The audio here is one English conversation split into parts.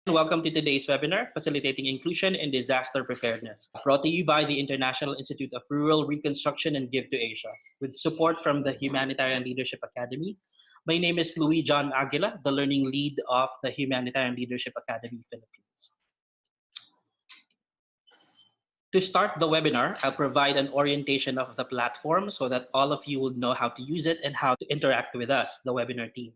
Welcome to today's webinar, Facilitating Inclusion in Disaster Preparedness, brought to you by the International Institute of Rural Reconstruction and Give to Asia, with support from the Humanitarian Leadership Academy. My name is Louis John Aguila, the Learning Lead of the Humanitarian Leadership Academy Philippines. To start the webinar, I'll provide an orientation of the platform so that all of you will know how to use it and how to interact with us, the webinar team.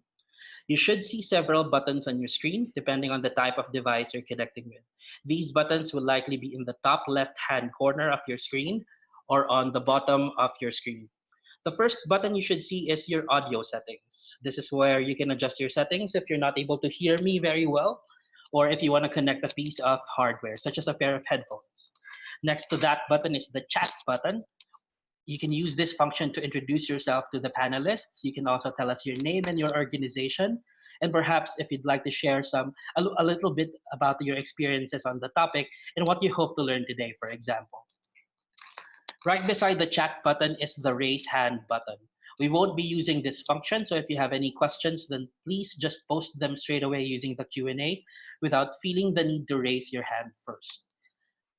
You should see several buttons on your screen depending on the type of device you're connecting with. These buttons will likely be in the top left-hand corner of your screen or on the bottom of your screen. The first button you should see is your audio settings. This is where you can adjust your settings if you're not able to hear me very well, or if you want to connect a piece of hardware, such as a pair of headphones. Next to that button is the chat button. You can use this function to introduce yourself to the panelists. You can also tell us your name and your organization. And perhaps if you'd like to share a little bit about your experiences on the topic and what you hope to learn today, for example. Right beside the chat button is the raise hand button. We won't be using this function, so if you have any questions, then please just post them straight away using the Q&A without feeling the need to raise your hand first.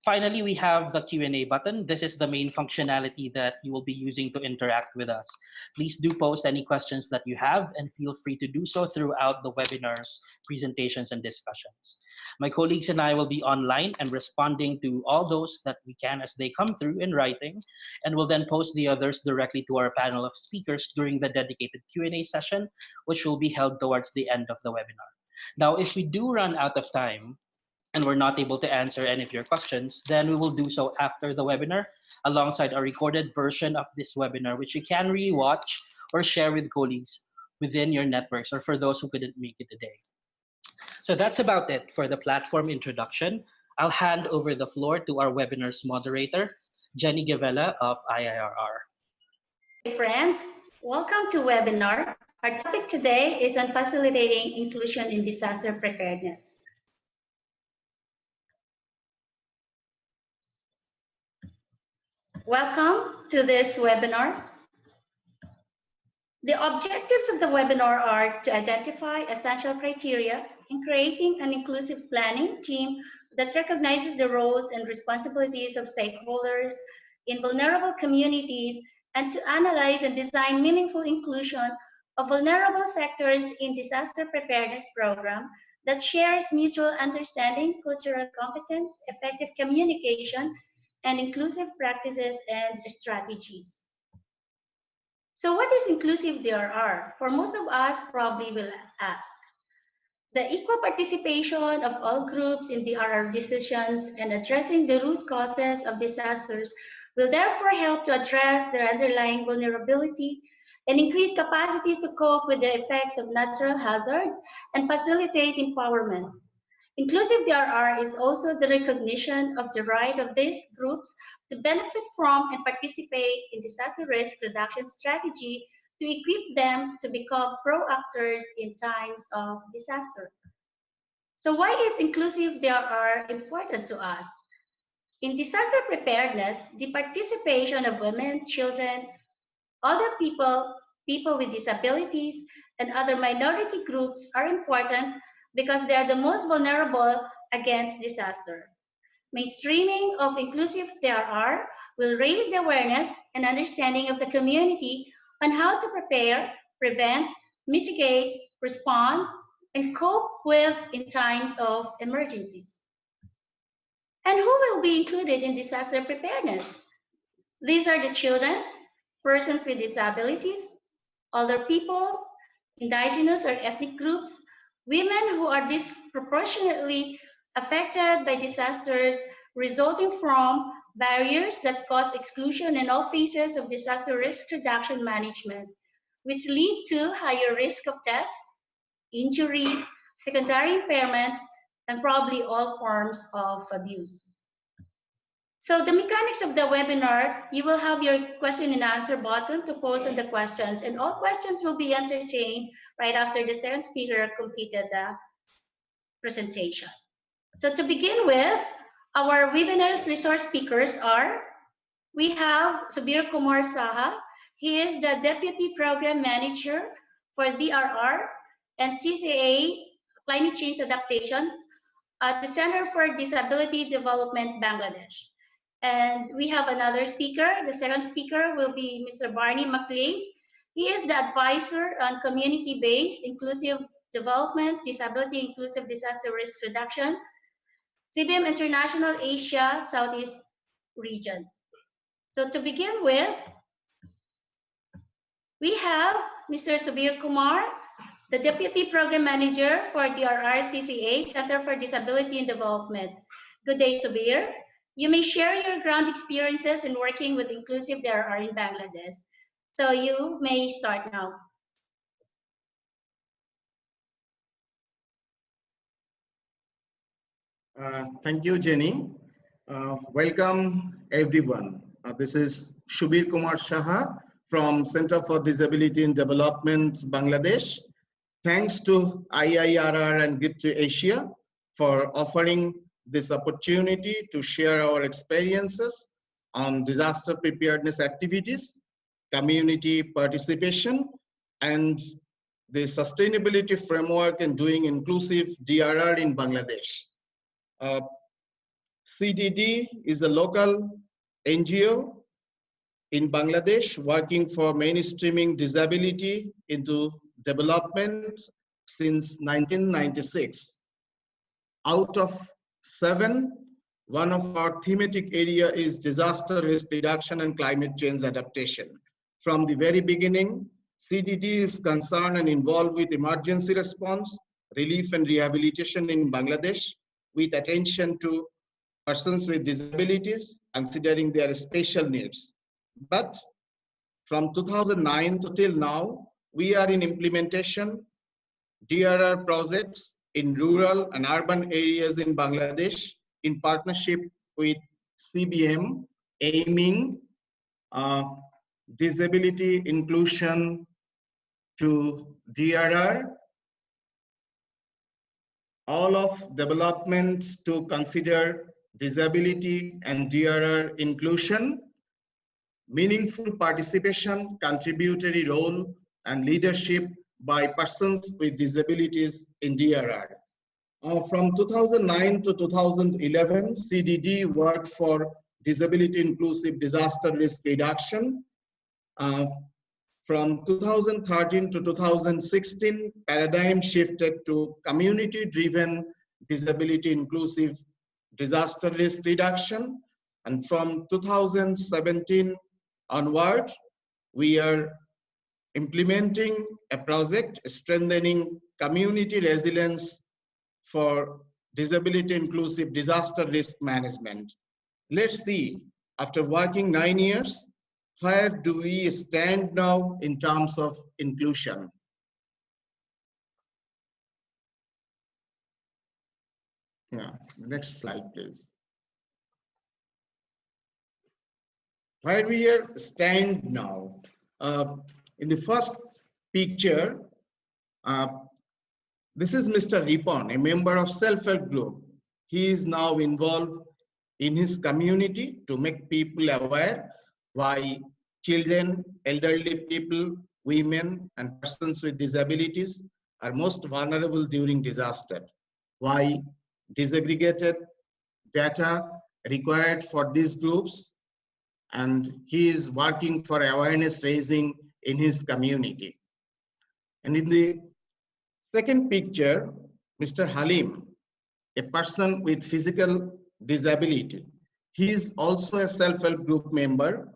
Finally, we have the Q&A button. This is the main functionality that you will be using to interact with us. Please do post any questions that you have and feel free to do so throughout the webinars, presentations, and discussions. My colleagues and I will be online and responding to all those that we can as they come through in writing, and will then post the others directly to our panel of speakers during the dedicated Q&A session, which will be held towards the end of the webinar. Now, if we do run out of time, and we're not able to answer any of your questions, then we will do so after the webinar alongside a recorded version of this webinar, which you can rewatch or share with colleagues within your networks or for those who couldn't make it today. So that's about it for the platform introduction. I'll hand over the floor to our webinar's moderator, Jenny Gavella of IIRR. Hey friends, welcome to webinar. Our topic today is on facilitating inclusion in disaster preparedness. Welcome to this webinar. The objectives of the webinar are to identify essential criteria in creating an inclusive planning team that recognizes the roles and responsibilities of stakeholders in vulnerable communities, and to analyze and design meaningful inclusion of vulnerable sectors in disaster preparedness program that shares mutual understanding, cultural competence, effective communication, and inclusive practices and strategies. So what is inclusive DRR? For most of us probably will ask. The equal participation of all groups in DRR decisions and addressing the root causes of disasters will therefore help to address their underlying vulnerability and increase capacities to cope with the effects of natural hazards and facilitate empowerment. Inclusive DRR is also the recognition of the right of these groups to benefit from and participate in disaster risk reduction strategy to equip them to become pro-actors in times of disaster. So why is inclusive DRR important to us? In disaster preparedness, the participation of women, children, other people with disabilities, and other minority groups are important because they are the most vulnerable against disaster. Mainstreaming of inclusive DRR will raise the awareness and understanding of the community on how to prepare, prevent, mitigate, respond, and cope with in times of emergencies. And who will be included in disaster preparedness? These are the children, persons with disabilities, older people, indigenous or ethnic groups, women who are disproportionately affected by disasters resulting from barriers that cause exclusion in all phases of disaster risk reduction management, which lead to higher risk of death, injury, secondary impairments, and probably all forms of abuse. So the mechanics of the webinar, you will have your question and answer button to post on the questions, and all questions will be entertained right after the second speaker completed the presentation. So to begin with, our webinar's resource speakers are, we have Subir Kumar Saha. He is the Deputy Program Manager for DRR and CCA Climate Change Adaptation at the Center for Disability Development, Bangladesh. And we have another speaker. The second speaker will be Mr. Barney McLean. He is the advisor on community-based inclusive development, disability inclusive disaster risk reduction, CBM International Asia Southeast region. So to begin with, we have Mr. Subir Kumar, the Deputy Program Manager for DRR-CCA, Center for Disability and Development. Good day, Subir. You may share your ground experiences in working with inclusive DRR in Bangladesh. So you may start now. Thank you, Jenny. Welcome, everyone. This is Subir Kumar Shaha from Center for Disability and Development, Bangladesh. Thanks to IIRR and Gift to Asia for offering this opportunity to share our experiences on disaster preparedness activities, community participation, and the sustainability framework in doing inclusive DRR in Bangladesh. CDD is a local NGO in Bangladesh working for mainstreaming disability into development since 1996. Out of 7, one of our thematic area is disaster risk reduction and climate change adaptation. From the very beginning, CDD is concerned and involved with emergency response, relief and rehabilitation in Bangladesh, with attention to persons with disabilities, considering their special needs. But from 2009 to till now, we are in implementation DRR projects in rural and urban areas in Bangladesh in partnership with CBM, aiming disability inclusion to DRR, all of development to consider disability and DRR inclusion, meaningful participation, contributory role, and leadership by persons with disabilities in DRR. From 2009 to 2011, CDD worked for disability inclusive disaster risk reduction. From 2013 to 2016, paradigm shifted to community-driven disability inclusive disaster risk reduction. And from 2017 onward, we are implementing a project strengthening community resilience for disability inclusive disaster risk management. Let's see, after working 9 years, where do we stand now in terms of inclusion? Yeah, next slide, please. Where we are stand now. In the first picture, this is Mr. Ripon, a member of self-help group. He is now involved in his community to make people aware why children, elderly people, women, and persons with disabilities are most vulnerable during disaster. Why disaggregated data required for these groups, and he is working for awareness raising in his community. And in the second picture, Mr. Halim, a person with physical disability. He is also a self-help group member.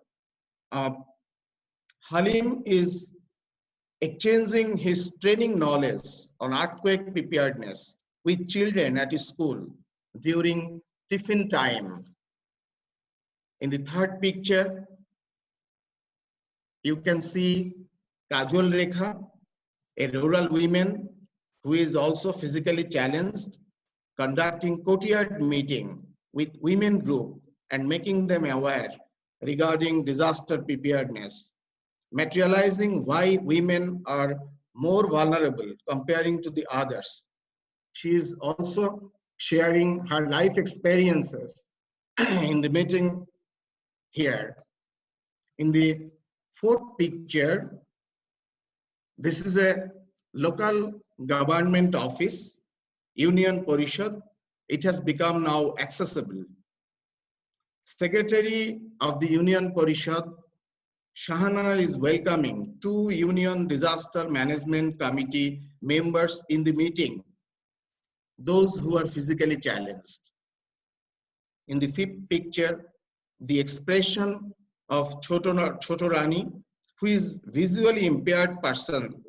Halim is exchanging his training knowledge on earthquake preparedness with children at his school during tiffin time. In the third picture, you can see Kajol Rekha, a rural woman who is also physically challenged, conducting courtyard meeting with women group and making them aware regarding disaster preparedness, materializing why women are more vulnerable comparing to the others. She is also sharing her life experiences in the meeting here. In the fourth picture, this is a local government office, Union Parishad, it has become now accessible. Secretary of the Union Parishad, Shahana, is welcoming 2 Union Disaster Management Committee members in the meeting, those who are physically challenged. In the 5th picture, the expression of Choto Rani, who is visually impaired person.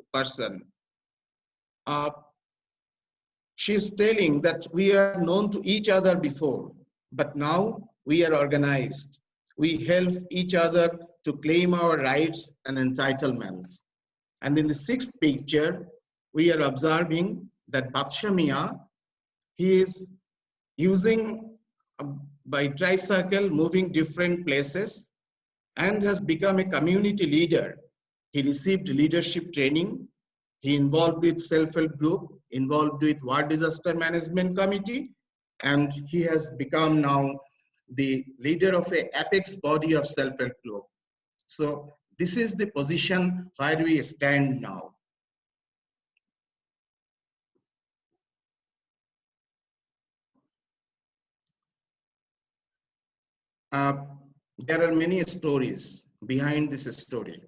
She is telling that we are known to each other before, but now we are organized. We help each other to claim our rights and entitlements. And in the 6th picture, we are observing that Batsha Miya, he is using by tricycle, moving different places, and has become a community leader. He received leadership training. He involved with self-help group, involved with War Disaster Management Committee, and he has become now the leader of a apex body of self-help group. So this is the position where we stand now. There are many stories behind this story.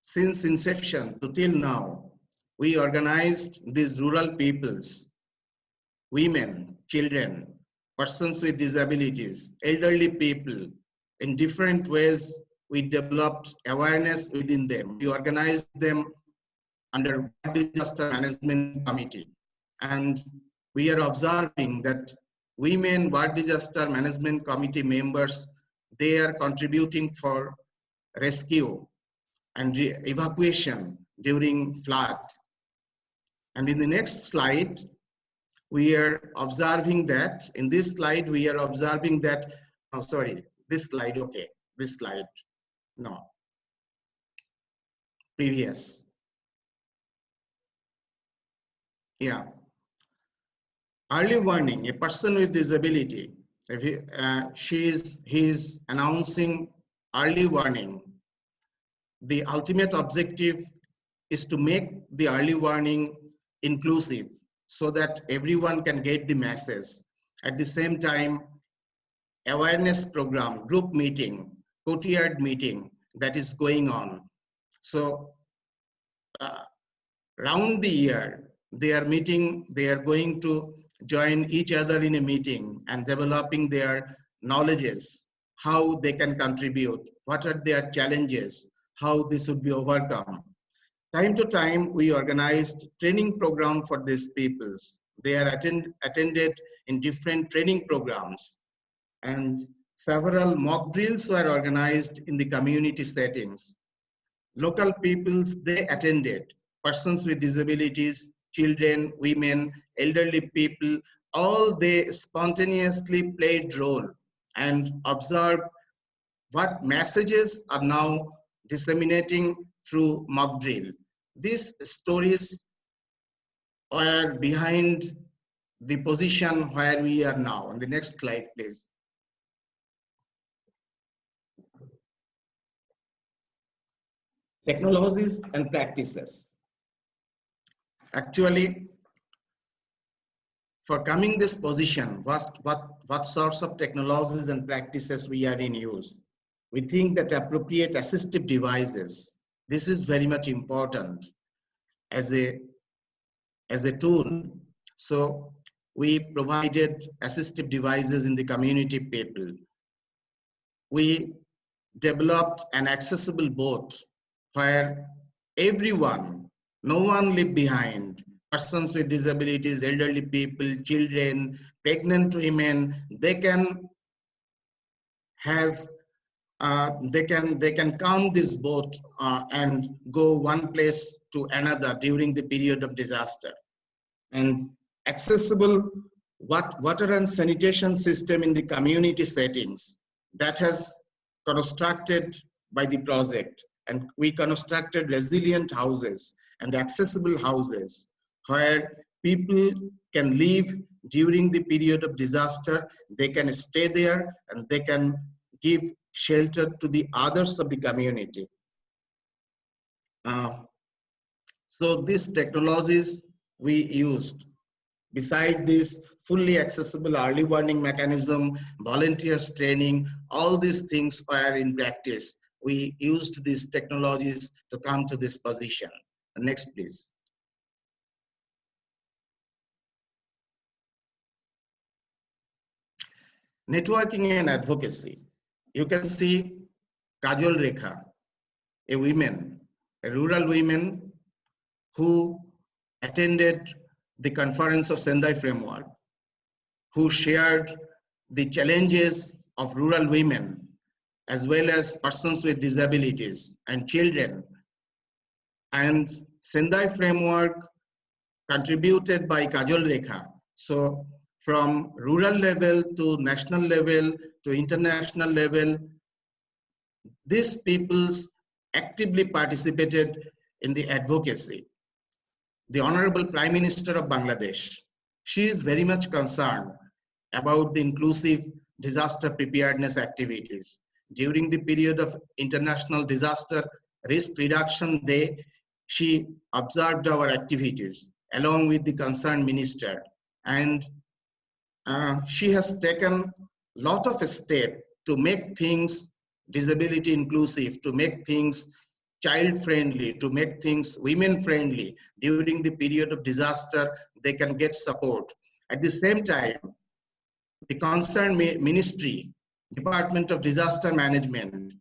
Since inception to till now, we organized these rural peoples, women, children, persons with disabilities, elderly people. In different ways, we developed awareness within them. We organized them under Disaster Management Committee. And we are observing that women War Disaster Management Committee members, they are contributing for rescue and evacuation during flood. And in the next slide, we are observing that, in this slide, we are observing that, oh, sorry, this slide, okay, this slide, no, previous. Yeah. Early warning, a person with disability, if he is announcing early warning. The ultimate objective is to make the early warning inclusive so that everyone can get the message. At the same time, awareness program, group meeting, courtyard meeting that is going on. So round the year, they are meeting, they are going to join each other in a meeting and developing their knowledges, how they can contribute, what are their challenges, how this should be overcome. Time to time, we organized training program for these peoples. They are attended in different training programs, and several mock drills were organized in the community settings. Local peoples, they attended, persons with disabilities, children, women, elderly people, all they spontaneously played role and observed what messages are now disseminating through mock drill. These stories are behind the position where we are now. On the next slide, please. Technologies and practices. Actually, for coming this position, what sorts of technologies and practices we are in use? We think that appropriate assistive devices, this is very much important as a tool. So we provided assistive devices in the community people. We developed an accessible boat where everyone, no one left behind, persons with disabilities, elderly people, children, pregnant women, they can have they can count this boat and go one place to another during the period of disaster. And accessible water and sanitation system in the community settings that has constructed by the project, and we constructed resilient houses and accessible houses where people can live during the period of disaster. They can stay there and they can give shelter to the others of the community. So these technologies we used Beside this, fully accessible early warning mechanism, volunteers training, all these things were in practice. We used these technologies to come to this position. Next, please. Networking and advocacy. You can see Kajol Rekha, a woman, a rural woman who attended the conference of Sendai Framework, who shared the challenges of rural women as well as persons with disabilities and children. And Sendai Framework contributed by Kajol Rekha. So from rural level to national level to international level, these peoples actively participated in the advocacy. The Honorable Prime Minister of Bangladesh, she is very much concerned about the inclusive disaster preparedness activities. During the period of International Disaster Risk Reduction Day, she observed our activities along with the concerned minister, and she has taken a lot of steps to make things disability inclusive, to make things child friendly, to make things women friendly. During the period of disaster, they can get support. At the same time, the concerned ministry, Department of Disaster Management,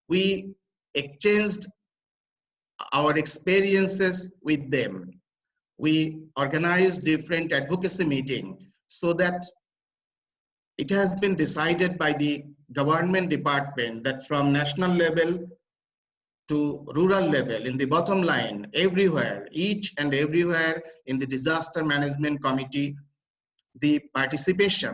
we exchanged our experiences with them. We organized different advocacy meetings so that it has been decided by the government department that from national level to rural level, in the bottom line, everywhere, each and everywhere in the disaster management committee, the participation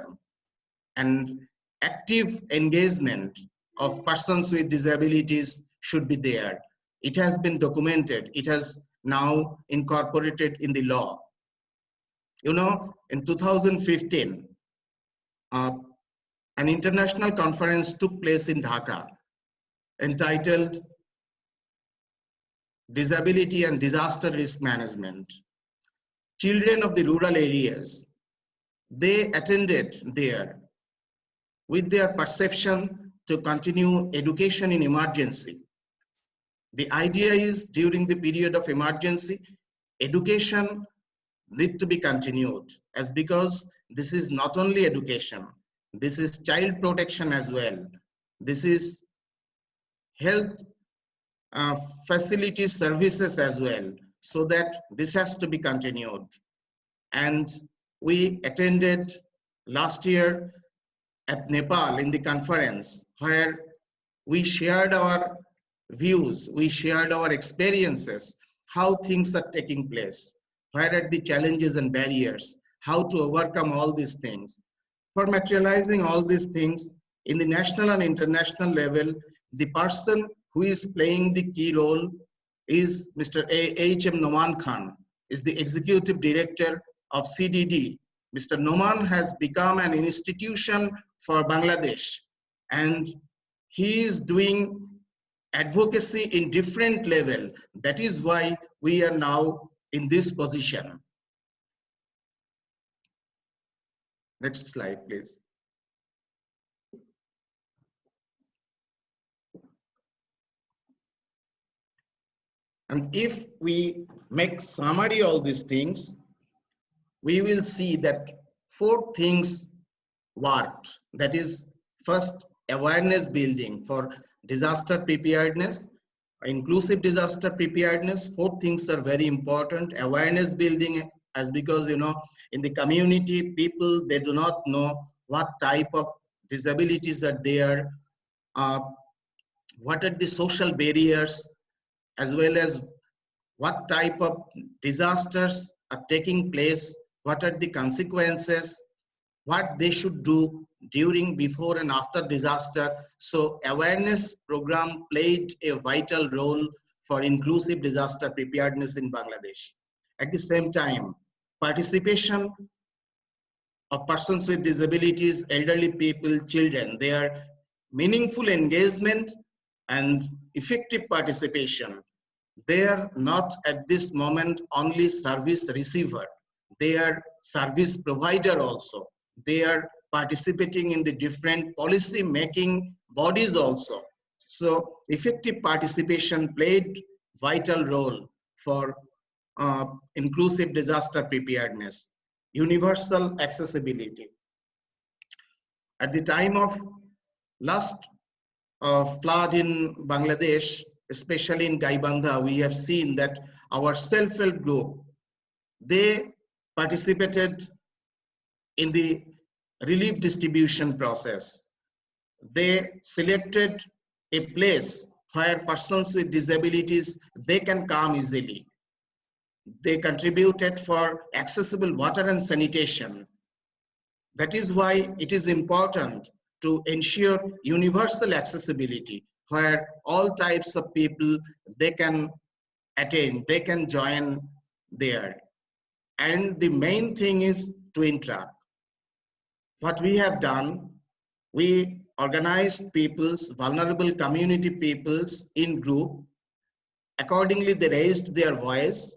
and active engagement of persons with disabilities should be there. It has been documented. It has now incorporated in the law. You know, in 2015, an international conference took place in Dhaka entitled Disability and Disaster Risk Management. Children of the rural areas, they attended there with their perception to continue education in emergency. The idea is during the period of emergency, education need to be continued, as because this is not only education, this is child protection as well. This is health facility services as well, so that this has to be continued. And we attended last year at Nepal in the conference where we shared our views, we shared our experiences, how things are taking place, where are the challenges and barriers, how to overcome all these things. For materializing all these things in the national and international level, the person who is playing the key role is Mr. H.M. Noman Khan, is the executive director of CDD. Mr. Noman has become an institution for Bangladesh, and he is doing advocacy in different level. That is why we are now in this position. Next slide, please. And if we make summary all these things, we will see that 4 things worked. That is, first, awareness building for disaster preparedness, inclusive disaster preparedness. 4 things are very important. Awareness building, as because, you know, in the community, people, they do not know what type of disabilities are there, what are the social barriers, as well as what type of disasters are taking place, what are the consequences, what they should do during, before and after disaster. So awareness program played a vital role for inclusive disaster preparedness in Bangladesh. At the same time, participation of persons with disabilities, elderly people, children, their meaningful engagement and effective participation. They are not at this moment only service receiver. They are service provider also. They are participating in the different policy making bodies also. So effective participation played vital role for inclusive disaster preparedness. Universal accessibility. At the time of last flood in Bangladesh, especially in Gaibandha, we have seen that our self-help group, they participated in the relief distribution process. They selected a place where persons with disabilities, they can come easily. They contributed for accessible water and sanitation. That is why it is important to ensure universal accessibility where all types of people, they can attain, they can join there. And the main thing is to interact. What we have done, we organized peoples, vulnerable community peoples in group. Accordingly, they raised their voice.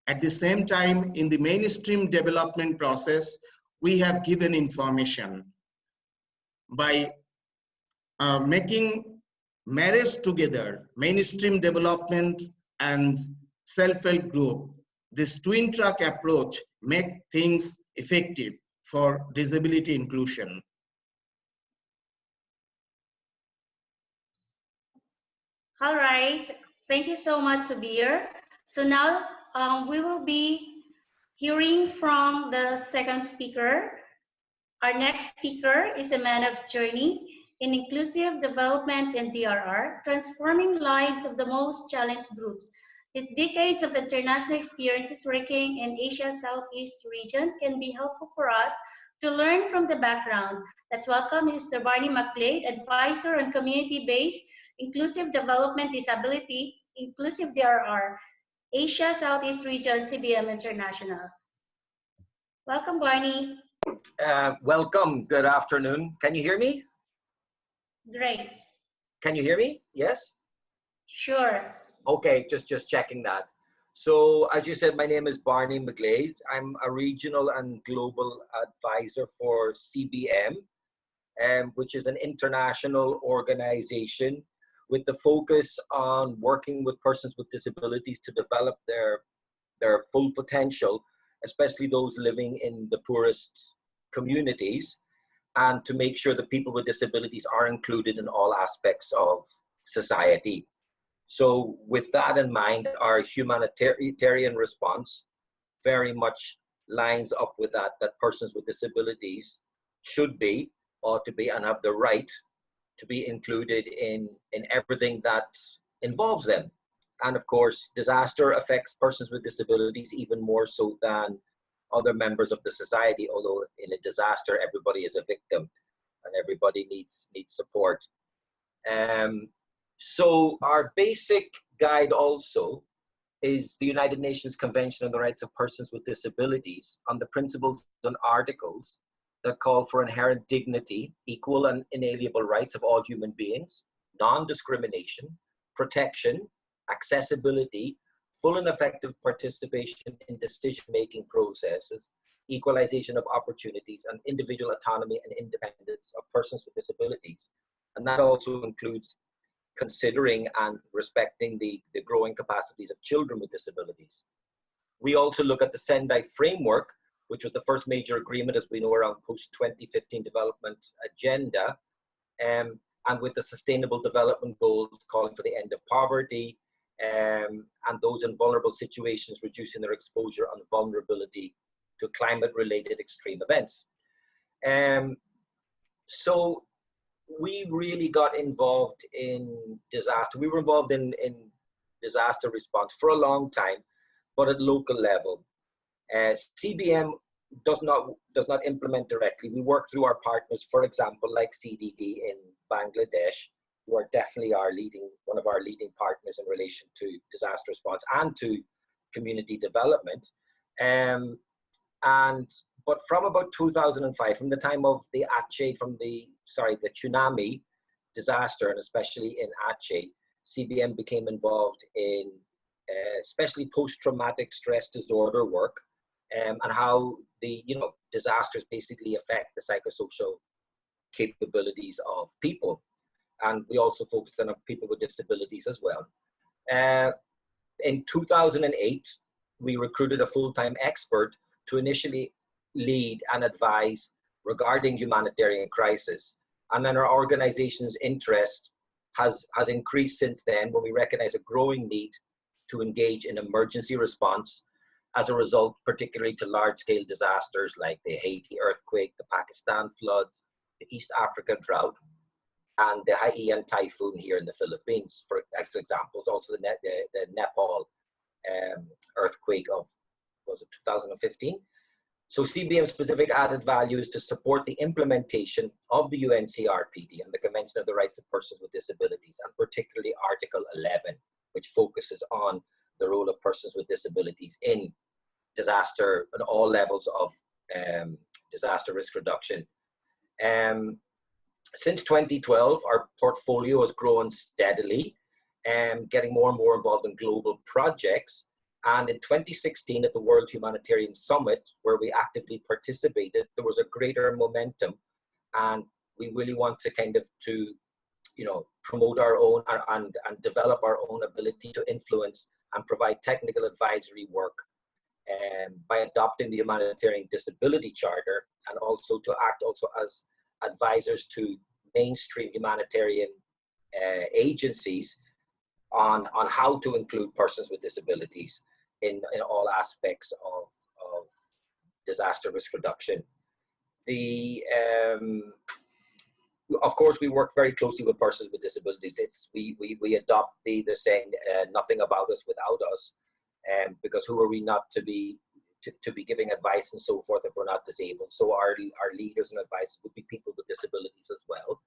At the same time, in the mainstream development process, we have given information by making marriage together, mainstream development and self-help group. This twin track approach make things effective for disability inclusion. All right. Thank you so much, Subir. So now we will be hearing from the second speaker. Our next speaker is a man of journey in inclusive development in DRR, transforming lives of the most challenged groups. His decades of international experiences working in Asia Southeast region can be helpful for us to learn from the background. Let's welcome Mr. Barney McLeod, advisor on community-based inclusive development disability, inclusive DRR, Asia Southeast region, CBM International. Welcome, Barney. Welcome. Good afternoon. Can you hear me? Great. Can you hear me? Yes? Sure. Okay, just checking that. So as you said, my name is Barney McLeod. I'm a regional and global advisor for CBM, which is an international organization with the focus on working with persons with disabilities to develop their full potential, especially those living in the poorest communities, and to make sure that people with disabilities are included in all aspects of society. So with that in mind, our humanitarian response very much lines up with that persons with disabilities should be, ought to be, and have the right to be included in everything that involves them. And of course, disaster affects persons with disabilities even more so than other members of the society, although in a disaster, everybody is a victim and everybody needs support. So our basic guide also is the United Nations Convention on the Rights of Persons with Disabilities on the principles and articles that call for inherent dignity, equal and inalienable rights of all human beings, non-discrimination, protection, accessibility, full and effective participation in decision-making processes, equalization of opportunities, and individual autonomy and independence of persons with disabilities. And that also includes considering and respecting the growing capacities of children with disabilities. We also look at the Sendai framework, which was the first major agreement, as we know, around post-2015 development agenda, and with the Sustainable Development Goals calling for the end of poverty, and those in vulnerable situations reducing their exposure and vulnerability to climate-related extreme events. So we really got involved in disaster. We were involved in disaster response for a long time, but at local level. CBM does not implement directly. We work through our partners, for example, like CDD in Bangladesh, who are definitely one of our leading partners in relation to disaster response and to community development. But from about 2005, from the time of the Aceh, the tsunami disaster, and especially in Aceh, CBM became involved in especially post-traumatic stress disorder work, and how the disasters basically affect the psychosocial capabilities of people. And we also focused on people with disabilities as well. In 2008, we recruited a full-time expert to initially lead and advise regarding humanitarian crisis. And then our organization's interest has increased since then, when we recognize a growing need to engage in emergency response as a result, particularly to large-scale disasters like the Haiti earthquake, the Pakistan floods, the East Africa drought, and the Haiyan typhoon here in the Philippines, for as examples. Also the Nepal earthquake of, was it 2015? So CBM specific added value is to support the implementation of the UNCRPD and the Convention of the Rights of Persons with Disabilities, and particularly Article 11, which focuses on the role of persons with disabilities in disaster, at all levels of disaster risk reduction. Since 2012, our portfolio has grown steadily, getting more and more involved in global projects. And in 2016, at the World Humanitarian Summit, where we actively participated, there was a greater momentum, and we really want to promote our own and develop our own ability to influence and provide technical advisory work by adopting the Humanitarian Disability Charter, and also to act also as advisors to mainstream humanitarian agencies on how to include persons with disabilities in all aspects of disaster risk reduction. Of course, we work very closely with persons with disabilities. We adopt the saying, nothing about us without us, because who are we not to be giving advice and so forth if we're not disabled? So our leaders and advisors would be people with disabilities as well.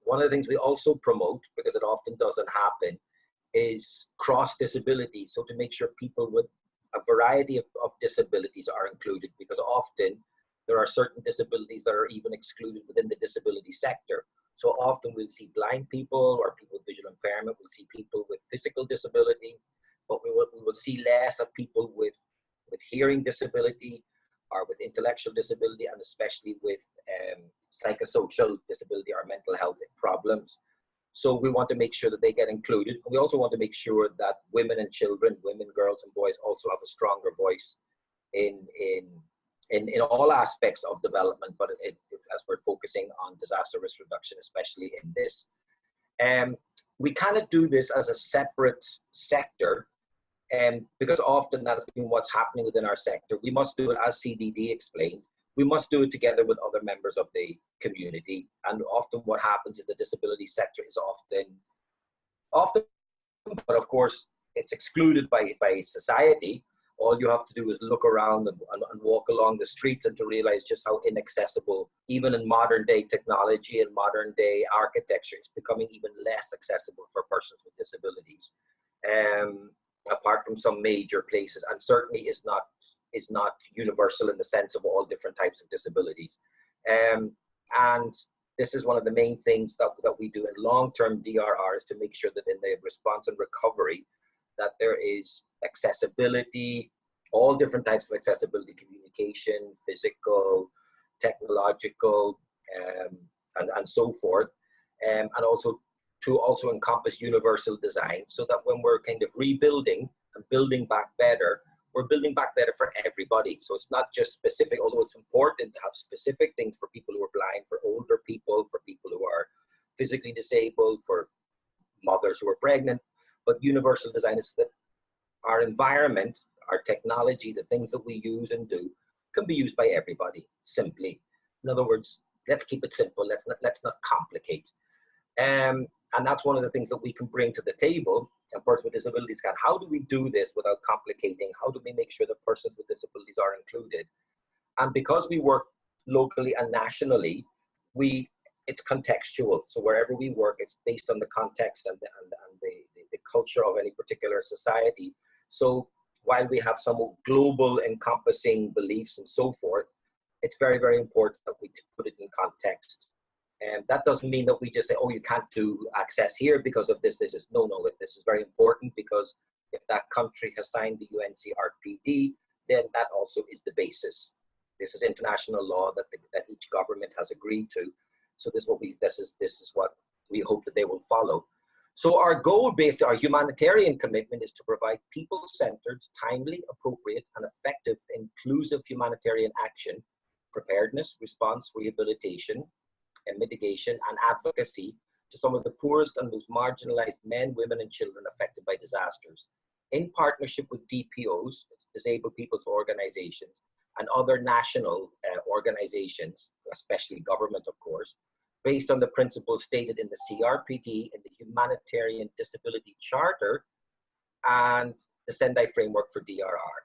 One of the things we also promote, because it often doesn't happen, is cross-disability. So to make sure people with a variety of disabilities are included, because often there are certain disabilities that are even excluded within the disability sector. So often we'll see blind people or people with visual impairment, we'll see people with physical disability, but we will see less of people with hearing disability or with intellectual disability, and especially with psychosocial disability or mental health problems. So we want to make sure that they get included. We also want to make sure that women and children, women, girls, and boys also have a stronger voice in all aspects of development, but as we're focusing on disaster risk reduction, especially in this. We cannot do this as a separate sector, because often that has been what's happening within our sector. We must do it, as CDD explained, we must do it together with other members of the community. And often what happens is the disability sector is often, but of course, it's excluded by society. All you have to do is look around and walk along the streets and to realize just how inaccessible, even in modern day technology and modern day architecture, it's becoming even less accessible for persons with disabilities. Apart from some major places, and certainly is not universal in the sense of all different types of disabilities. And this is one of the main things that we do in long-term DRR, is to make sure that in the response and recovery, that there is accessibility, all different types of accessibility, communication, physical, technological, and so forth, and also to also encompass universal design, so that when we're kind of rebuilding and building back better, we're building back better for everybody. So it's not just specific, although it's important to have specific things for people who are blind, for older people, for people who are physically disabled, for mothers who are pregnant, but universal design is that our environment, our technology, the things that we use and do can be used by everybody, simply. In other words, let's keep it simple, let's not complicate. And that's one of the things that we can bring to the table, and persons with disabilities can. How do we do this without complicating? How do we make sure that persons with disabilities are included? And because we work locally and nationally, it's contextual. So wherever we work, it's based on the context and the culture of any particular society. So while we have some global encompassing beliefs and so forth, it's very, very important that we put it in context. And that doesn't mean that we just say, oh, you can't do access here because of this. This is very important, because if that country has signed the UNCRPD, then that also is the basis. This is international law that that each government has agreed to. So this is what we hope that they will follow. So our goal, based our humanitarian commitment, is to provide people-centered, timely, appropriate, and effective inclusive humanitarian action, preparedness, response, rehabilitation, and mitigation, and advocacy to some of the poorest and most marginalized men, women, and children affected by disasters, in partnership with DPOs, disabled people's organizations, and other national organizations, especially government, of course, based on the principles stated in the CRPD, in the Humanitarian Disability Charter, and the Sendai Framework for DRR,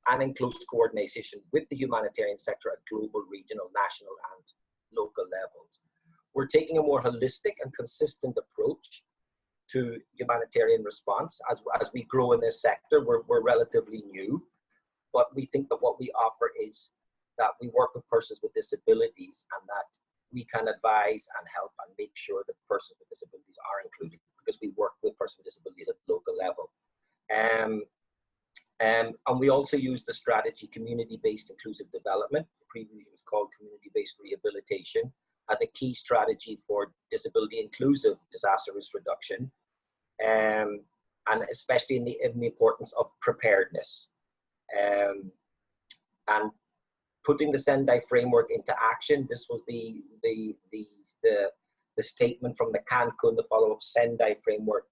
and in close coordination with the humanitarian sector at global, regional, national, and local levels. We're taking a more holistic and consistent approach to humanitarian response. As we grow in this sector, we're relatively new, but we think that what we offer is that we work with persons with disabilities, and that we can advise and help and make sure that persons with disabilities are included, because we work with persons with disabilities at the local level. And we also use the strategy community-based inclusive development, previously it was called community-based rehabilitation, as a key strategy for disability inclusive disaster risk reduction, and especially in the importance of preparedness. And putting the Sendai framework into action. This was the statement from the Cancun, the follow-up Sendai framework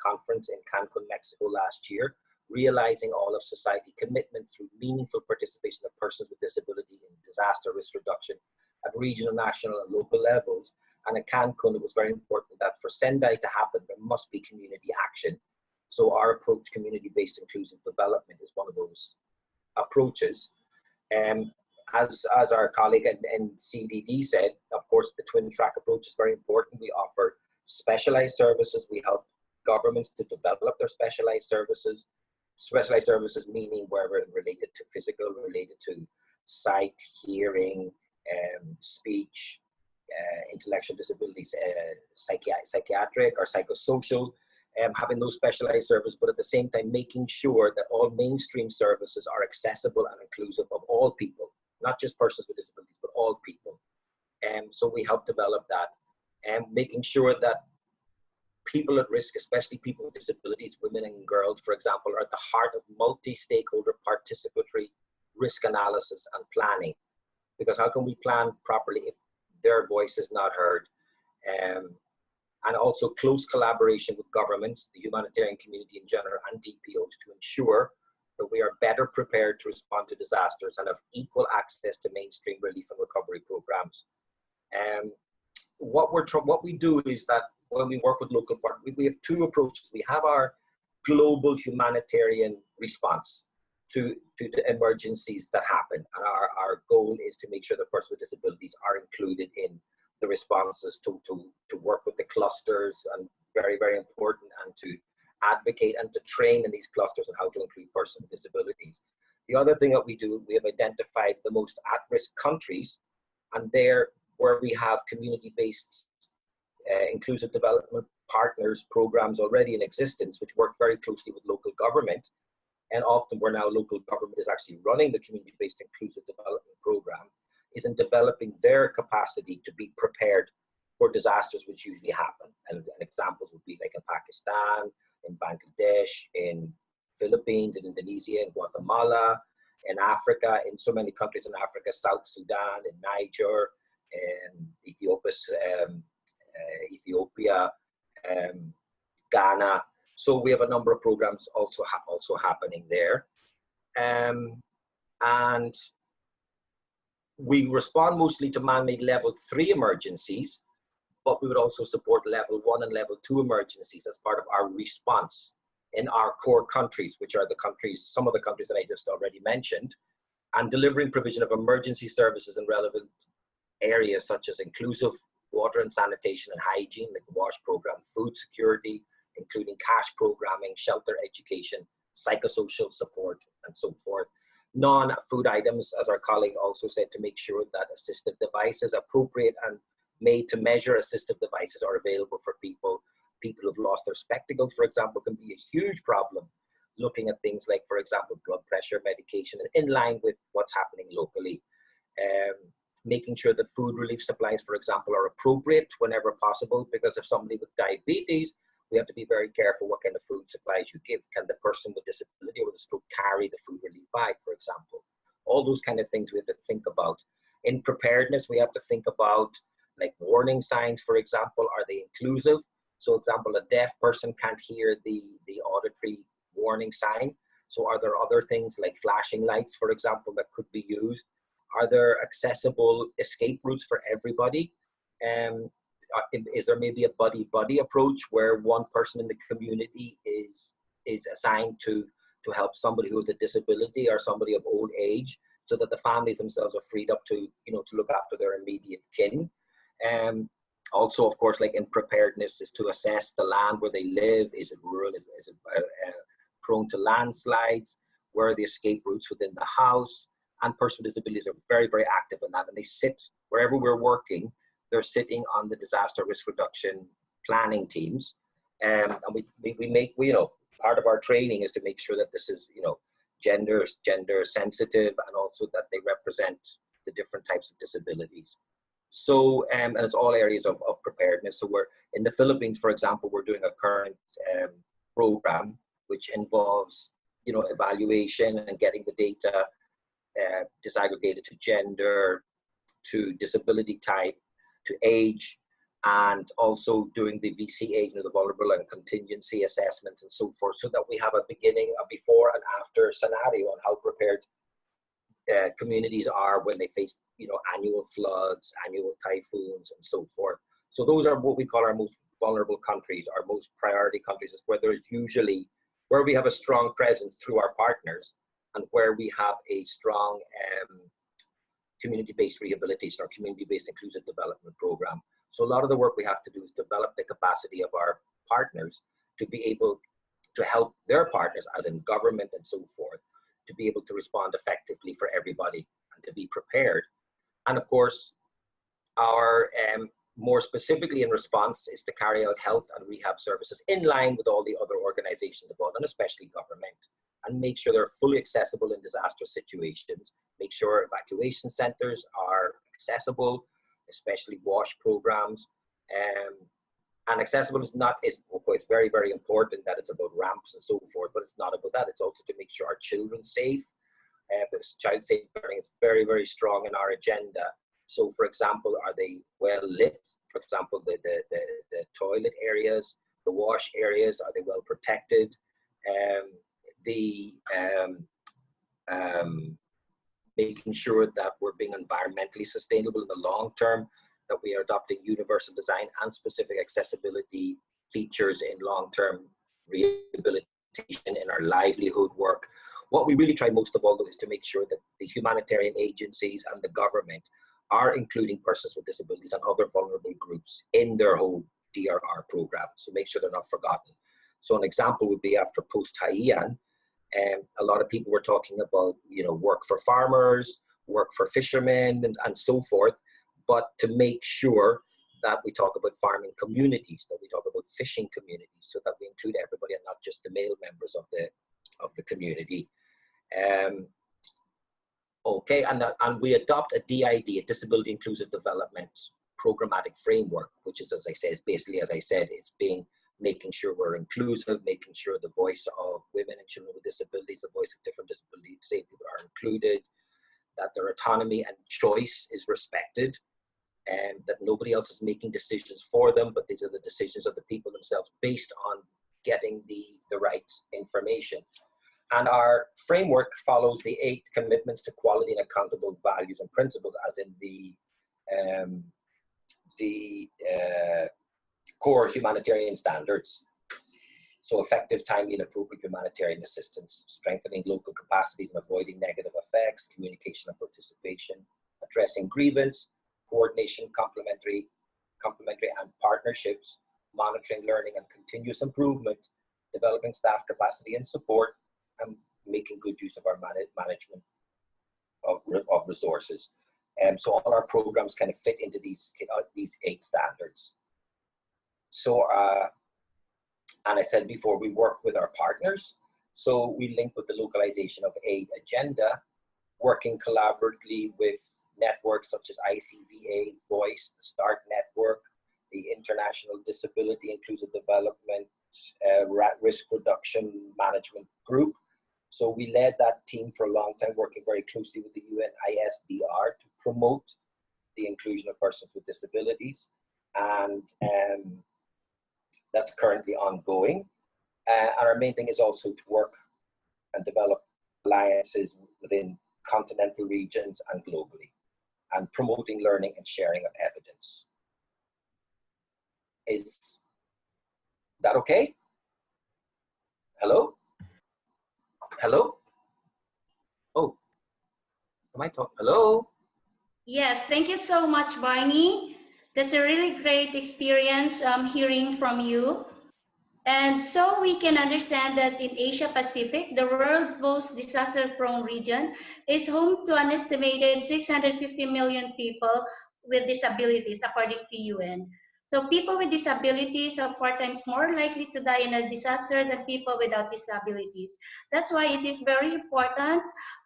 conference in Cancun, Mexico last year, realizing all of society commitment through meaningful participation of persons with disability in disaster risk reduction at regional, national, and local levels. And at Cancun, it was very important that for Sendai to happen, there must be community action. So our approach, community-based inclusive development, is one of those approaches. As our colleague in CDD said, of course, the twin track approach is very important. We offer specialized services. We help governments to develop their specialized services. Specialized services meaning wherever related to physical, related to sight, hearing, speech, intellectual disabilities, psychiatric or psychosocial, having those specialized services, but at the same time making sure that all mainstream services are accessible and inclusive of all people, not just persons with disabilities, but all people. So we help develop that, and making sure that people at risk, especially people with disabilities, women and girls, for example, are at the heart of multi-stakeholder participatory risk analysis and planning. Because how can we plan properly if their voice is not heard? And also close collaboration with governments, the humanitarian community in general, and DPOs to ensure that we are better prepared to respond to disasters and have equal access to mainstream relief and recovery programs. What we do is that when we work with local partners, we have two approaches. We have our global humanitarian response to the emergencies that happen. And our goal is to make sure that persons with disabilities are included in the responses, to work with the clusters, and very, very important, and to advocate and to train in these clusters on how to include persons with disabilities. The other thing that we do, we have identified the most at-risk countries, and there where we have community-based inclusive development partners programs already in existence, which work very closely with local government. And often where now local government is actually running the community-based inclusive development program, is in developing their capacity to be prepared for disasters which usually happen. And examples would be like in Pakistan, in Bangladesh, in Philippines, in Indonesia, in Guatemala, in Africa, in so many countries in Africa, South Sudan, in Niger, in Ethiopia, Ghana. So we have a number of programs also happening there. And we respond mostly to man-made level 3 emergencies, but we would also support level 1 and level 2 emergencies as part of our response in our core countries, which are the countries, some of the countries that I just already mentioned, and delivering provision of emergency services in relevant areas such as inclusive water and sanitation and hygiene, like the WASH program, food security, including cash programming, shelter education, psychosocial support, and so forth. Non-food items, as our colleague also said, to make sure that assistive devices, appropriate and made to measure assistive devices, are available for people. People who've lost their spectacles, for example, can be a huge problem looking at things like, for example, blood pressure medication in line with what's happening locally. Making sure that food relief supplies, for example, are appropriate whenever possible, because if somebody with diabetes, we have to be very careful what kind of food supplies you give. Can the person with disability or with a stroke carry the food relief bag, for example? All those kind of things we have to think about. In preparedness, we have to think about like warning signs, for example. Are they inclusive? So, example, a deaf person can't hear the auditory warning sign. So are there other things like flashing lights, for example, that could be used? Are there accessible escape routes for everybody? Is there maybe a buddy-buddy approach where one person in the community is assigned to help somebody who has a disability or somebody of old age, so that the families themselves are freed up to, you know, to look after their immediate kin? Also, of course, like in preparedness, is to assess the land where they live. Is it rural? Is it prone to landslides? Where are the escape routes within the house? And persons with disabilities are very, very active in that. And they sit, wherever we're working, they're sitting on the disaster risk reduction planning teams. And we make, you know, part of our training is to make sure that this is, you know, gender sensitive, and also that they represent the different types of disabilities. So, and it's all areas of preparedness. So we're in the Philippines, for example, we're doing a current program which involves, you know, evaluation and getting the data disaggregated to gender, to disability type, to age, and also doing the VCA, you know, the vulnerable and contingency assessments and so forth, so that we have a beginning, a before and after scenario on how prepared communities are when they face, you know, annual floods, annual typhoons, and so forth. So those are what we call our most vulnerable countries, our most priority countries, is where there's usually, where we have a strong presence through our partners, and where we have a strong community-based rehabilitation or community-based inclusive development program. So a lot of the work we have to do is develop the capacity of our partners to be able to help their partners, as in government and so forth, to be able to respond effectively for everybody and to be prepared. And of course, our more specifically in response is to carry out health and rehab services in line with all the other organizations involved, and especially government, and make sure they're fully accessible in disaster situations, make sure evacuation centers are accessible, especially WASH programs. And accessible is not, of course, very, very important that it's about ramps and so forth, but it's not about that. It's also to make sure our children safe. Because child safe learning is very, very strong in our agenda. So, for example, are they well lit? For example, the toilet areas, the wash areas, are they well protected? Making sure that we're being environmentally sustainable in the long term, that we are adopting universal design and specific accessibility features in long-term rehabilitation in our livelihood work. What we really try most of all, though, is to make sure that the humanitarian agencies and the government are including persons with disabilities and other vulnerable groups in their whole DRR program. So make sure they're not forgotten. So an example would be after post-Haiyan, a lot of people were talking about, you know, work for farmers, work for fishermen, and so forth. But to make sure that we talk about farming communities, that we talk about fishing communities, so that we include everybody and not just the male members of the community. Okay, and we adopt a DID, a Disability Inclusive Development Programmatic Framework, which is, as I say, is basically, as I said, it's making sure we're inclusive, making sure the voice of women and children with disabilities, the voice of different disabilities, people are included, that their autonomy and choice is respected, and that nobody else is making decisions for them, but these are the decisions of the people themselves based on getting the right information. And our framework follows the 8 commitments to quality and accountable values and principles, as in the core humanitarian standards. So effective, timely, and appropriate humanitarian assistance, strengthening local capacities and avoiding negative effects, communication and participation, addressing grievance, coordination, complementary and partnerships, monitoring, learning, and continuous improvement, developing staff capacity and support, and making good use of our management of resources. So all our programs kind of fit into these 8 standards. So, and I said before, we work with our partners. So we link with the localization of aid agenda, working collaboratively with networks such as ICVA, Voice, the START Network, the International Disability Inclusive Development Risk Reduction Management Group. So we led that team for a long time, working very closely with the UN ISDR to promote the inclusion of persons with disabilities. And that's currently ongoing. And our main thing is also to work and develop alliances within continental regions and globally, and promoting learning and sharing of evidence. Is that okay? Hello? Hello? Oh, am I talking? Hello? Yes, thank you so much, Barney. That's a really great experience hearing from you. And so we can understand that in Asia Pacific, the world's most disaster-prone region is home to an estimated 650 million people with disabilities, according to UN. So people with disabilities are 4 times more likely to die in a disaster than people without disabilities. That's why it is very important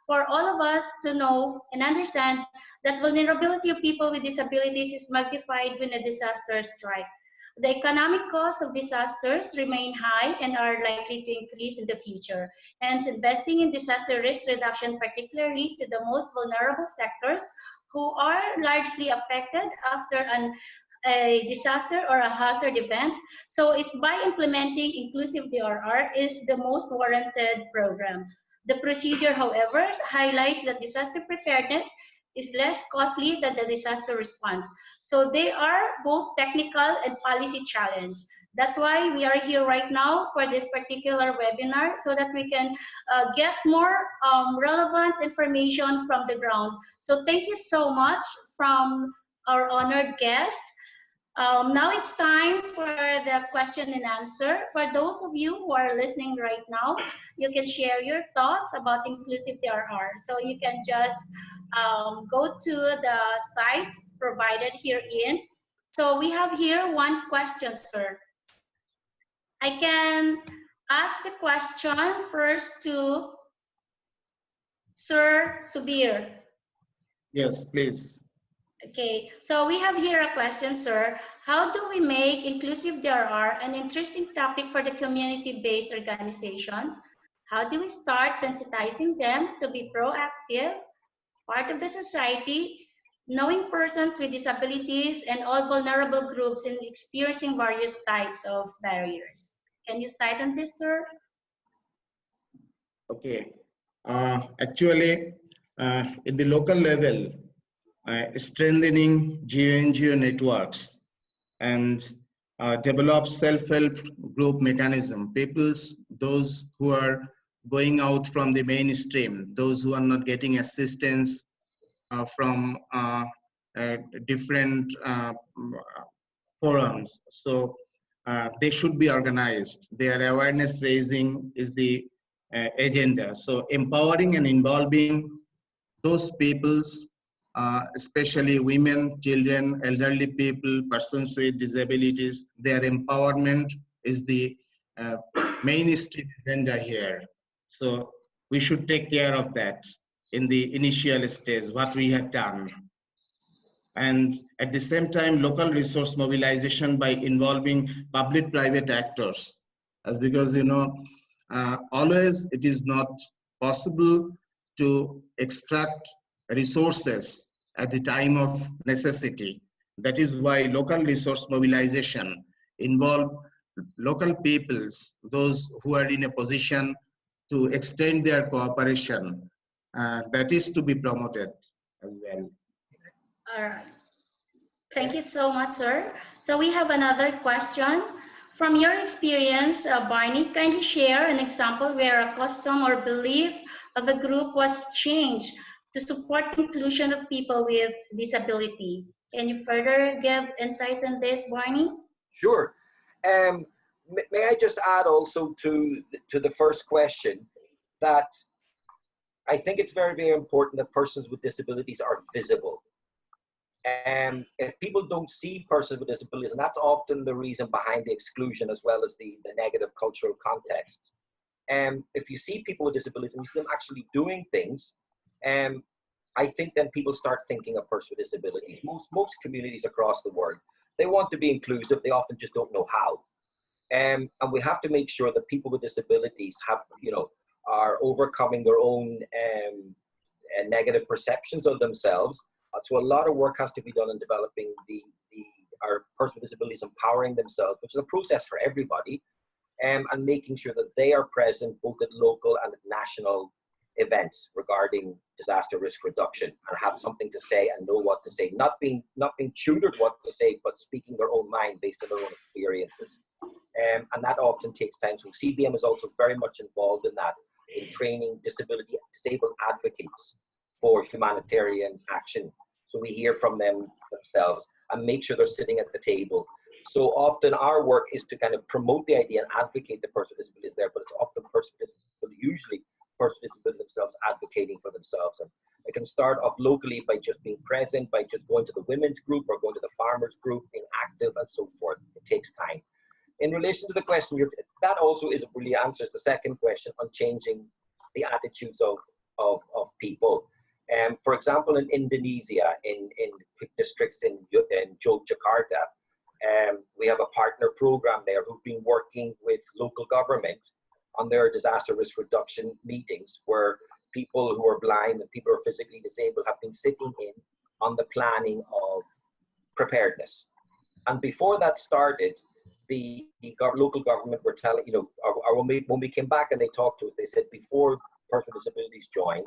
for all of us to know and understand that vulnerability of people with disabilities is magnified when a disaster strikes. The economic cost of disasters remain high and are likely to increase in the future. Hence, investing in disaster risk reduction, particularly to the most vulnerable sectors who are largely affected after a disaster or a hazard event. So it's by implementing inclusive DRR is the most warranted program. The procedure, however, highlights that disaster preparedness is less costly than the disaster response. So they are both technical and policy challenge. That's why we are here right now for this particular webinar, so that we can get more relevant information from the ground. So thank you so much from our honored guest. Now it's time for the question and answer. For those of you who are listening right now, you can share your thoughts about inclusive DRR. So you can just go to the site provided herein. So we have here one question, sir. I can ask the question first to Sir Subir. Yes, please. Okay, so we have here a question, sir. How do we make inclusive DRR an interesting topic for the community-based organizations? How do we start sensitizing them to be proactive, part of the society, knowing persons with disabilities and all vulnerable groups in experiencing various types of barriers? Can you cite on this, sir? Okay. Actually, in the local level, strengthening GNGO networks and develop self-help group mechanism. Those who are going out from the mainstream, those who are not getting assistance from different forums. So they should be organized. Their awareness raising is the agenda. So empowering and involving those peoples, especially women, children, elderly people, persons with disabilities, their empowerment is the mainstream agenda here. So we should take care of that in the initial stage, what we have done. And at the same time, local resource mobilization by involving public-private actors, as because, you know, always it is not possible to extract resources at the time of necessity. That is why local resource mobilization involve local peoples, those who are in a position to extend their cooperation. That is to be promoted as well. All right. Thank you so much, sir. So we have another question. From your experience, Barney, kindly share an example where a custom or belief of a group was changed to support inclusion of people with disability. Can you further give insights on this, Barney? Sure. May I just add also to the first question that I think it's very, very important that persons with disabilities are visible. If people don't see persons with disabilities, and that's often the reason behind the exclusion as well as the negative cultural context, if you see people with disabilities and you see them actually doing things, I think then people start thinking of persons with disabilities. Most communities across the world, they want to be inclusive. They often just don't know how. And we have to make sure that people with disabilities have, are overcoming their own negative perceptions of themselves. So a lot of work has to be done in developing our persons with disabilities empowering themselves, which is a process for everybody, and making sure that they are present both at local and at national events regarding disaster risk reduction, and have something to say and know what to say, not being tutored what to say, but speaking their own mind based on their own experiences. And that often takes time. So CBM is also very much involved in that, in training disabled advocates for humanitarian action. So we hear from them themselves and make sure they're sitting at the table. So often our work is to kind of promote the idea and advocate the person with disability is there, but it's often person with disability, usually person with disability themselves, advocating for themselves. And it can start off locally by just being present, by just going to the women's group or going to the farmers group, being active and so forth. It takes time. In relation to the question, that also really answers the second question on changing the attitudes of people. For example, in Indonesia, in districts in Yogyakarta, we have a partner program there who've been working with local government on their disaster risk reduction meetings, where people who are blind and people who are physically disabled have been sitting in on the planning of preparedness. And before that started, the local government were telling, when we came back and they talked to us, they said before persons with disabilities joined,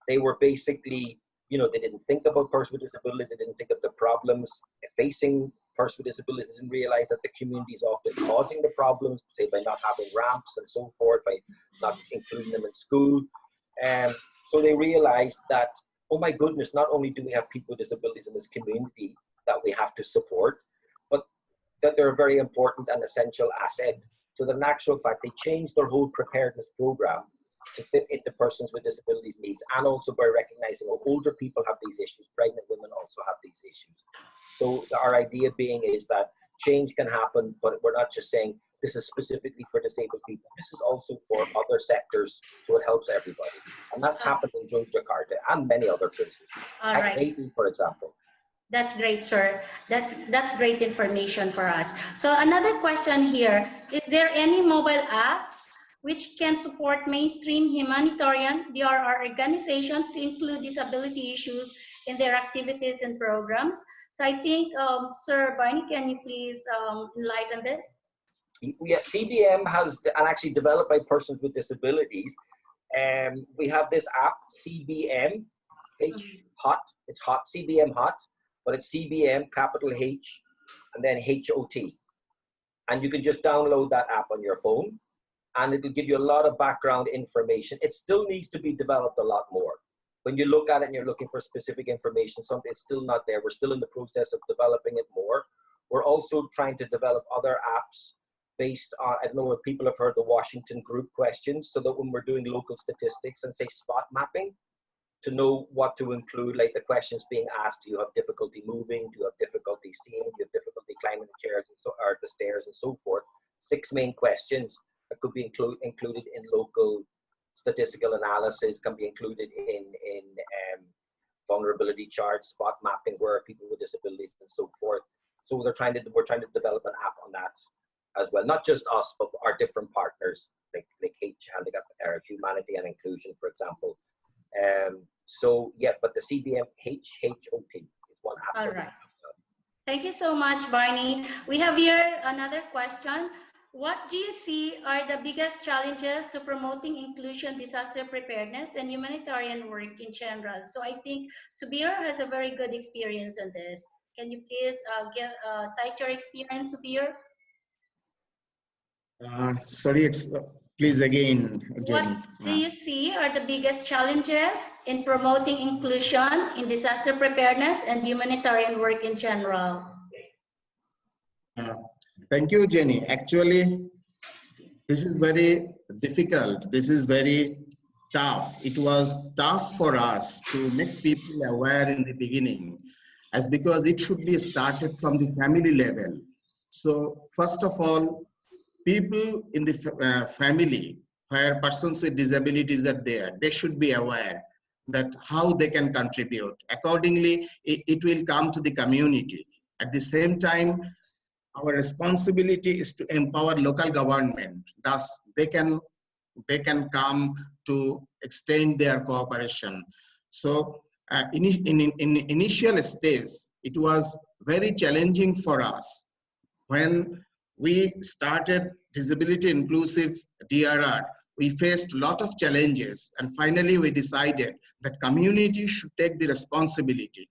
they were basically, they didn't think about persons with disabilities, they didn't think of the problems facing persons with disabilities, they didn't realize that the community is often causing the problems, say by not having ramps and so forth, by not including them in school. So they realized that, oh my goodness, not only do we have people with disabilities in this community that we have to support, but that they're a very important and essential asset. So that in actual fact, they changed their whole preparedness program to fit into persons with disabilities needs, and also by recognizing older people have these issues, pregnant women also have these issues. So our idea being is that change can happen, but we're not just saying this is specifically for disabled people. This is also for other sectors, so it helps everybody. And that's happened in Yogyakarta and many other places. All right. Haiti, for example. That's great, sir. That's great information for us. So another question here, is there any mobile apps which can support mainstream humanitarian DRR organizations to include disability issues in their activities and programs? So I think, Sir Barney, can you please enlighten this? Yes, CBM has, and actually developed by persons with disabilities. We have this app, CBM Hot. It's Hot, CBM Hot, but it's CBM, capital H, and then HOT. And you can just download that app on your phone, and it'll give you a lot of background information. It still needs to be developed a lot more. When you look at it and you're looking for specific information, something is still not there. We're still in the process of developing it more. We're also trying to develop other apps based on, I don't know if people have heard the Washington group questions, so that when we're doing local statistics and say spot mapping, to know what to include, like the questions being asked, do you have difficulty moving? Do you have difficulty seeing? Do you have difficulty climbing the chairs and or the stairs and so forth? 6 main questions that could be included in local statistical analysis, can be included in vulnerability charts, spot mapping, where are people with disabilities and so forth. So we're trying to develop an app on that as well. Not just us, but our different partners, like Handicap, Humanity and Inclusion, for example. So yeah, but the CBM HOT is one app. All right. Thank you so much, Barney. We have here another question. What do you see are the biggest challenges to promoting inclusion, disaster preparedness, and humanitarian work in general? So I think Subir has a very good experience on this. Can you please cite your experience, Subir? Sorry, please again, Jenny. What do you see are the biggest challenges in promoting inclusion in disaster preparedness and humanitarian work in general? Thank you, Jenny. Actually, this is very difficult. This is very tough. It was tough for us to make people aware in the beginning, as because it should be started from the family level. So first of all, people in the family where persons with disabilities are there. They should be aware that how they can contribute. Accordingly, it will come to the community. At the same time, our responsibility is to empower local government. Thus, they can come to extend their cooperation. So in initial stage, it was very challenging for us when we started disability inclusive DRR. We faced a lot of challenges, and finally we decided that community should take the responsibility.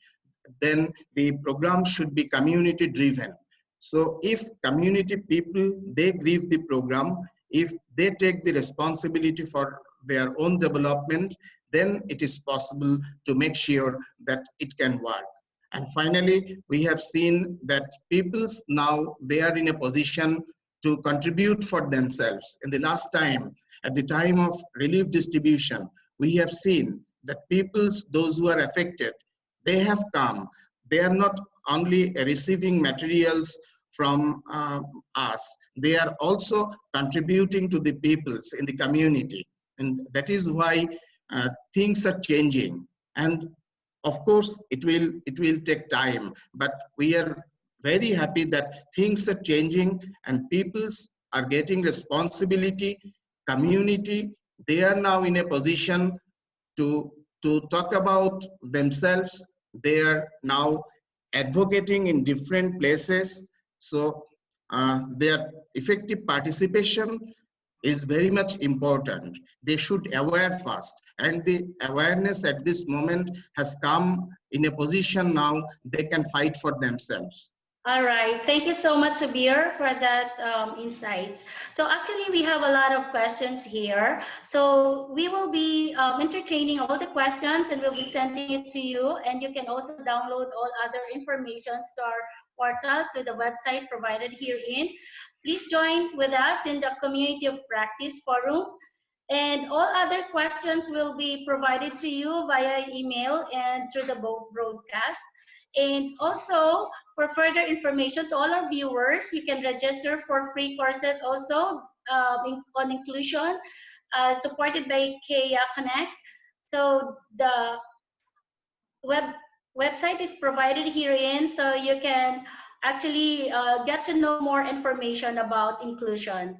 Then the program should be community driven. So if community people, they grieve the program, if they take the responsibility for their own development, then it is possible to make sure that it can work. And finally, we have seen that peoples now, they are in a position to contribute for themselves. In the last time, at the time of relief distribution, we have seen that peoples, those who are affected, they have come. They are not only receiving materials from us, they are also contributing to the peoples in the community. And that is why things are changing. And of course, it will take time, but we are very happy that things are changing and peoples are getting responsibility. Community, they are now in a position to talk about themselves. They are now advocating in different places. So their effective participation is very much important. They should aware first, and the awareness at this moment has come in a position now they can fight for themselves. All right. Thank you so much, Subir, for that insights. So actually, we have a lot of questions here. So we will be entertaining all the questions and we'll be sending it to you. And you can also download all other information to our portal to the website provided herein. Please join with us in the Community of Practice Forum. And all other questions will be provided to you via email and through the broadcast. And also, for further information to all our viewers, you can register for free courses also on inclusion, supported by KEA Connect. So the website is provided herein, so you can actually get to know more information about inclusion.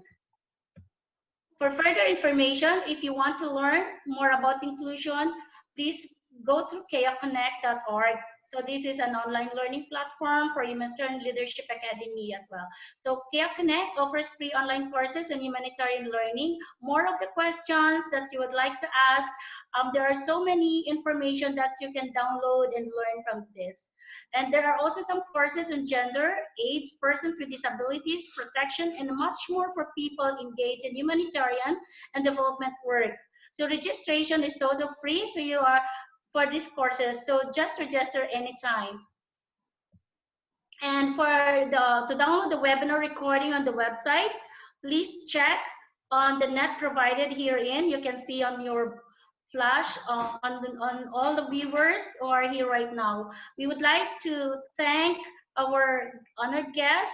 For further information, if you want to learn more about inclusion, please go to keaconnect.org. So this is an online learning platform for Humanitarian Leadership Academy as well. So KEA Connect offers free online courses on humanitarian learning. More of the questions that you would like to ask, there are so many information that you can download and learn from this. And there are also some courses on gender, AIDS, persons with disabilities, protection, and much more for people engaged in humanitarian and development work. So registration is totally free, so you are for these courses, so just register anytime. And for to download the webinar recording on the website, please check on the net provided herein. You can see on your flash on all the viewers who are here right now. We would like to thank our honored guests,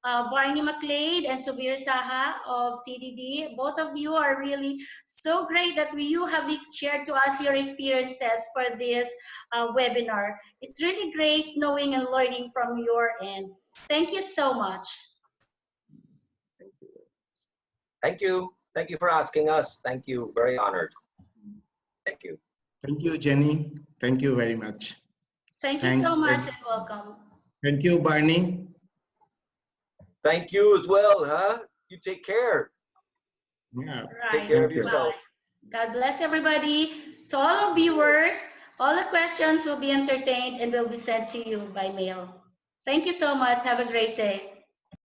Barney McLeod and Subir Saha of CDD. Both of you are really so great that you have shared to us your experiences for this webinar. It's really great knowing and learning from your end. Thank you so much. Thank you. Thank you for asking us. Thank you. Very honored. Thank you. Thank you, Jenny. Thank you very much. Thank you so much and welcome. Thank you, Barney. Thank you as well, huh? You take care. Yeah. Right. Take care of yourself. God bless everybody. To all our viewers, all the questions will be entertained and will be sent to you by mail. Thank you so much. Have a great day.